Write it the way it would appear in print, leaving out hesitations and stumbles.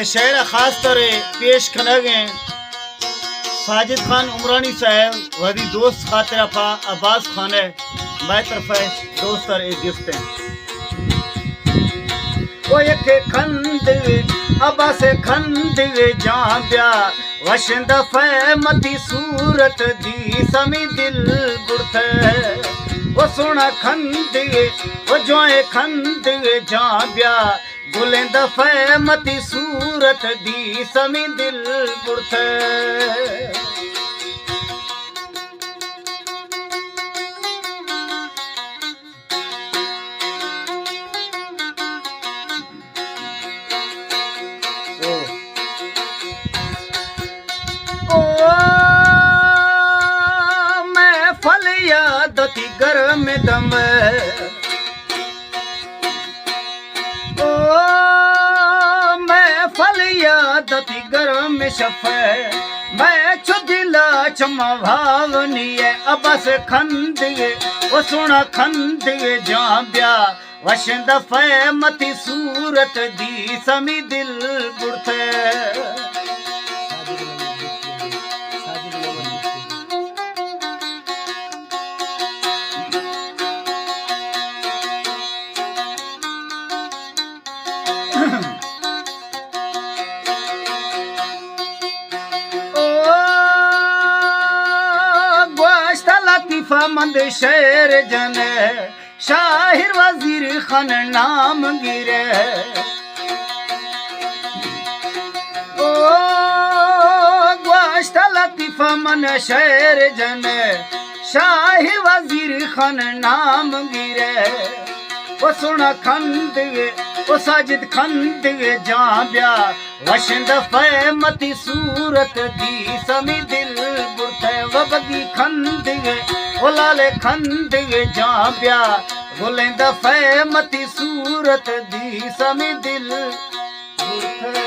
ये शेर खास तौर पेश करेंगे साजिद खान उमरानी साहब वही दोस्त खातिर अपा अब्बास खान है मैं तरफ है दोस्त और एक गिफ्ट है वो एक खंड अब्बास खंड जहाँ प्यार वशिंद फै मती सूरत दी समी दिल बुरथ वो सोना खंड वो जोए खंड जहाँ प्यार बुलंद फै मती सूरत दी समी दिल बुरथ मैं फल यादती गर्म दम मैं फल यादती गर्म शफे मैं चुदिला चमा भावनी है अबस खंदिए वो सुना खंदिए जहाँ ब्या वशिंद फै मती सूरत दी समी दिल बुरथे मंद शेर जन शाहिर वजीर खान नाम गिरे ओ ग्वाश्ता लतीफा मन शेर जन शाहिर वजीर खान नाम गिरे वो सुना खंद वो साजिद खंद जहाँ ब्या वशिंद फै मती सूरत दी समी दिल बुरथ वो बगी खंद वो लाले खंद जहाँ ब्या बुलंद फै मती सूरत दी समी दिल